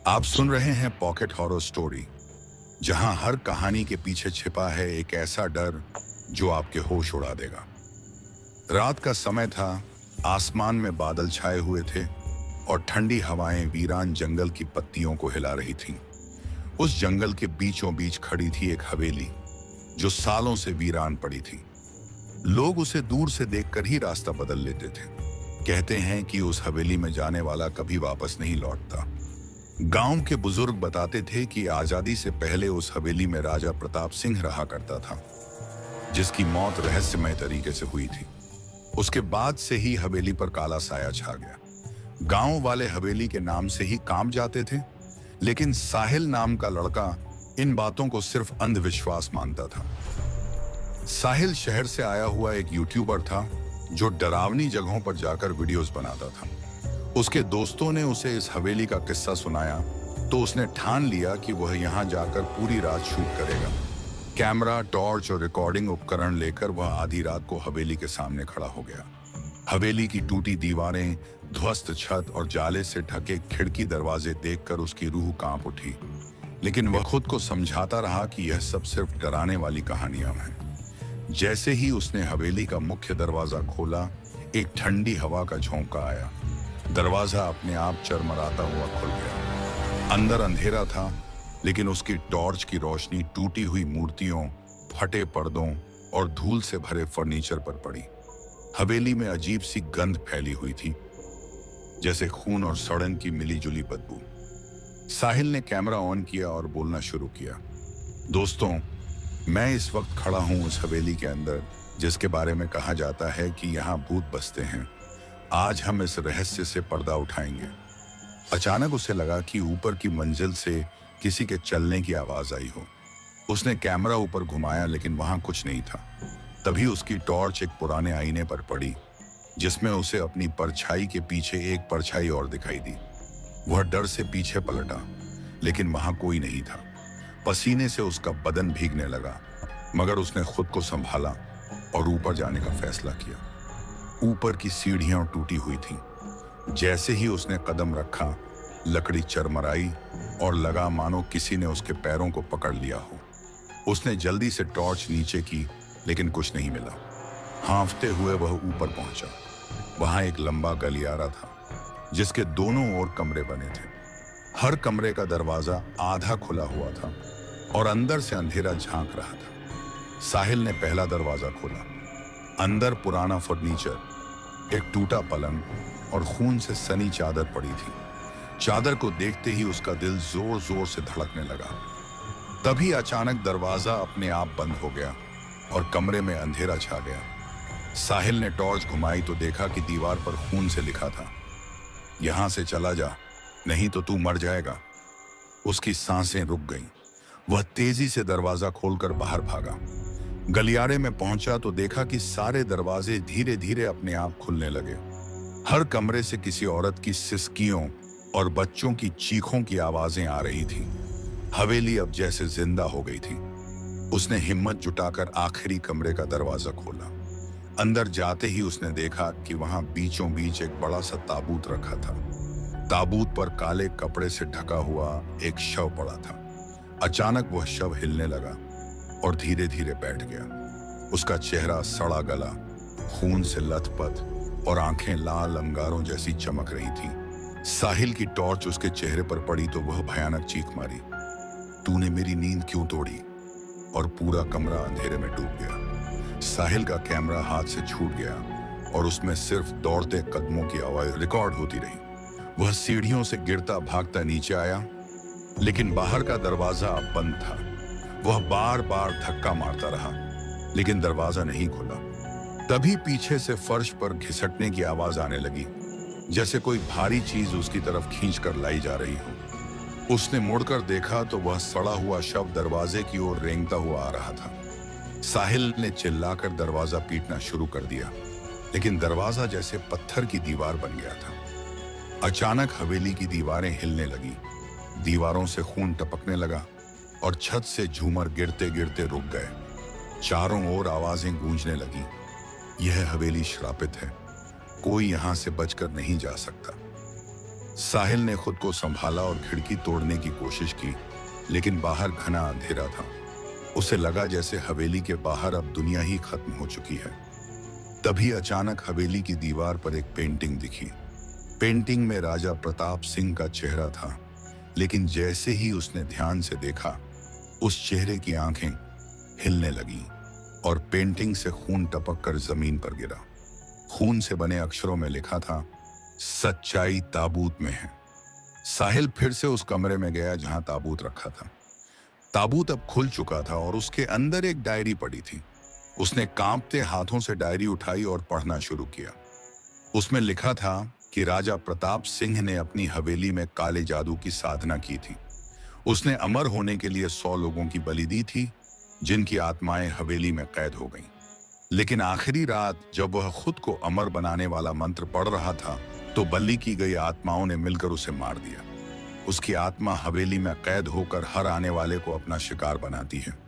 आप सुन रहे हैं पॉकेट हॉरर स्टोरी, जहां हर कहानी के पीछे छिपा है एक ऐसा डर जो आपके होश उड़ा देगा। रात का समय था, आसमान में बादल छाए हुए थे और ठंडी हवाएं वीरान जंगल की पत्तियों को हिला रही थीं। उस जंगल के बीचों बीच खड़ी थी एक हवेली जो सालों से वीरान पड़ी थी। लोग उसे दूर से देखकर ही रास्ता बदल लेते थे। कहते हैं कि उस हवेली में जाने वाला कभी वापस नहीं लौटता। गांव के बुजुर्ग बताते थे कि आजादी से पहले उस हवेली में राजा प्रताप सिंह रहा करता था, जिसकी मौत रहस्यमय तरीके से हुई थी। उसके बाद से ही हवेली पर काला साया छा गया। गांव वाले हवेली के नाम से ही काम जाते थे, लेकिन साहिल नाम का लड़का इन बातों को सिर्फ अंधविश्वास मानता था। साहिल शहर से आया हुआ एक यूट्यूबर था जो डरावनी जगहों पर जाकर वीडियोस बनाता था। उसके दोस्तों ने उसे इस हवेली का किस्सा सुनाया तो उसने ठान लिया कि वह यहां जाकर पूरी रात शूट करेगा। कैमरा, टॉर्च और रिकॉर्डिंग उपकरण लेकर वह आधी रात को हवेली के सामने खड़ा हो गया। हवेली की टूटी दीवारें, ध्वस्त छत और जाले से ढके खिड़की दरवाजे देखकर उसकी रूह कांप उठी, लेकिन वह खुद को समझाता रहा कि यह सब सिर्फ डराने वाली कहानियां हैं। जैसे ही उसने हवेली का मुख्य दरवाजा खोला, एक ठंडी हवा का झोंका आया। दरवाजा अपने आप चरमराता हुआ खुल गया। अंदर अंधेरा था, लेकिन उसकी टॉर्च की रोशनी टूटी हुई मूर्तियों, फटे पर्दों और धूल से भरे फर्नीचर पर पड़ी। हवेली में अजीब सी गंध फैली हुई थी, जैसे खून और सड़न की मिलीजुली बदबू। साहिल ने कैमरा ऑन किया और बोलना शुरू किया। दोस्तों, मैं इस वक्त खड़ा हूं उस हवेली के अंदर जिसके बारे में कहा जाता है कि यहाँ भूत बसते हैं। आज हम इस रहस्य से पर्दा उठाएंगे। अचानक उसे लगा कि ऊपर की मंजिल से किसी के चलने की आवाज आई हो। उसने कैमरा ऊपर घुमाया, लेकिन वहां कुछ नहीं था। तभी उसकी टॉर्च एक पुराने आईने पर पड़ी, जिसमें उसे अपनी परछाई के पीछे एक परछाई और दिखाई दी। वह डर से पीछे पलटा, लेकिन वहां कोई नहीं था। पसीने से उसका बदन भीगने लगा, मगर उसने खुद को संभाला और ऊपर जाने का फैसला किया। ऊपर की सीढ़ियां टूटी हुई थीं। जैसे ही उसने कदम रखा, लकड़ी चरमराई और लगा मानो किसी ने उसके पैरों को पकड़ लिया हो। उसने जल्दी से टॉर्च नीचे की, लेकिन कुछ नहीं मिला। हांफते हुए वह ऊपर पहुंचा। वहां एक लंबा गलियारा था, जिसके दोनों ओर कमरे बने थे। हर कमरे का दरवाजा आधा खुला हुआ था और अंदर से अंधेरा झांक रहा था। साहिल ने पहला दरवाजा खोला। अंदर पुराना फर्नीचर, एक टूटा पलंग और खून से सनी चादर पड़ी थी। चादर को देखते ही उसका दिल जोर जोर से धड़कने लगा। तभी अचानक दरवाजा अपने आप बंद हो गया और कमरे में अंधेरा छा गया। साहिल ने टॉर्च घुमाई तो देखा कि दीवार पर खून से लिखा था, यहां से चला जा, नहीं तो तू मर जाएगा। उसकी सांसें रुक गईं। वह तेजी से दरवाजा खोलकर बाहर भागा। गलियारे में पहुंचा तो देखा कि सारे दरवाजे धीरे धीरे अपने आप खुलने लगे। हर कमरे से किसी औरत की सिसकियों और बच्चों की चीखों की आवाजें आ रही थीं। हवेली अब जैसे जिंदा हो गई थी। उसने हिम्मत जुटाकर आखिरी कमरे का दरवाजा खोला। अंदर जाते ही उसने देखा कि वहां बीचों बीच एक बड़ा सा ताबूत रखा था। ताबूत पर काले कपड़े से ढका हुआ एक शव पड़ा था। अचानक वह शव हिलने लगा और धीरे धीरे बैठ गया। उसका चेहरा सड़ा गला, खून से लथपथ और आंखें लाल अंगारों जैसी चमक रही थीं। साहिल की टॉर्च उसके चेहरे पर पड़ी तो वह भयानक चीख मारी, तूने मेरी नींद क्यों तोड़ी? और पूरा कमरा अंधेरे में डूब गया। साहिल का कैमरा हाथ से छूट गया और उसमें सिर्फ दौड़ते कदमों की आवाज रिकॉर्ड होती रही। वह सीढ़ियों से गिरता भागता नीचे आया, लेकिन बाहर का दरवाजा अब बंद था। वह बार बार धक्का मारता रहा, लेकिन दरवाजा नहीं खुला। तभी पीछे से फर्श पर घिसटने की आवाज आने लगी, जैसे कोई भारी चीज उसकी तरफ खींचकर लाई जा रही हो। उसने मुड़कर देखा तो वह सड़ा हुआ शव दरवाजे की ओर रेंगता हुआ आ रहा था। साहिल ने चिल्लाकर दरवाजा पीटना शुरू कर दिया, लेकिन दरवाजा जैसे पत्थर की दीवार बन गया था। अचानक हवेली की दीवारें हिलने लगी, दीवारों से खून टपकने लगा और छत से झूमर गिरते गिरते रुक गए। चारों ओर आवाजें गूंजने लगी, यह हवेली श्रापित है, कोई यहां से बचकर नहीं जा सकता। साहिल ने खुद को संभाला और खिड़की तोड़ने की कोशिश की, लेकिन बाहर घना अंधेरा था। उसे लगा जैसे हवेली के बाहर अब दुनिया ही खत्म हो चुकी है। तभी अचानक हवेली की दीवार पर एक पेंटिंग दिखी। पेंटिंग में राजा प्रताप सिंह का चेहरा था, लेकिन जैसे ही उसने ध्यान से देखा, उस चेहरे की आंखें हिलने लगीं और पेंटिंग से खून टपक कर जमीन पर गिरा। खून से बने अक्षरों में लिखा था, सच्चाई ताबूत में है। साहिल फिर से उस कमरे में गया जहां ताबूत रखा था। ताबूत अब खुल चुका था और उसके अंदर एक डायरी पड़ी थी। उसने कांपते हाथों से डायरी उठाई और पढ़ना शुरू किया। उसमें लिखा था कि राजा प्रताप सिंह ने अपनी हवेली में काले जादू की साधना की थी। उसने अमर होने के लिए 100 लोगों की बलि दी थी, जिनकी आत्माएं हवेली में कैद हो गईं। लेकिन आखिरी रात जब वह खुद को अमर बनाने वाला मंत्र पढ़ रहा था, तो बलि की गई आत्माओं ने मिलकर उसे मार दिया। उसकी आत्मा हवेली में कैद होकर हर आने वाले को अपना शिकार बनाती है।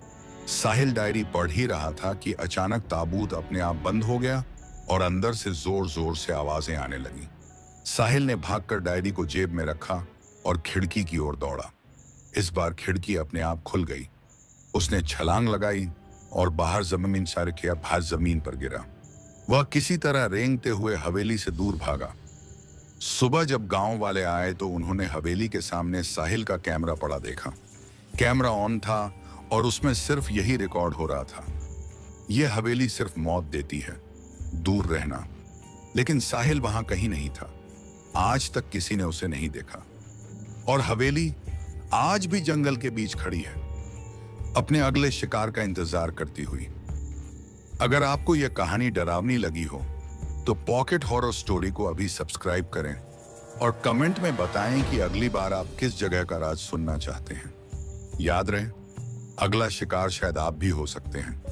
साहिल डायरी पढ़ ही रहा था कि अचानक ताबूत अपने आप बंद हो गया और अंदर से जोर जोर से आवाजें आने लगीं। साहिल ने भागकर डायरी को जेब में रखा और खिड़की की ओर दौड़ा। इस बार खिड़की अपने आप खुल गई। उसने छलांग लगाई और बाहर जमीन सर किया, बाहर जमीन पर गिरा। वह किसी तरह रेंगते हुए हवेली से दूर भागा। सुबह जब गांव वाले आए तो उन्होंने हवेली के सामने साहिल का कैमरा पड़ा देखा। कैमरा ऑन था और उसमें सिर्फ यही रिकॉर्ड हो रहा था, यह हवेली सिर्फ मौत देती है, दूर रहना। लेकिन साहिल वहां कहीं नहीं था। आज तक किसी ने उसे नहीं देखा और हवेली आज भी जंगल के बीच खड़ी है, अपने अगले शिकार का इंतजार करती हुई। अगर आपको यह कहानी डरावनी लगी हो तो पॉकेट हॉरर स्टोरी को अभी सब्सक्राइब करें और कमेंट में बताएं कि अगली बार आप किस जगह का राज सुनना चाहते हैं। याद रहे, अगला शिकार शायद आप भी हो सकते हैं।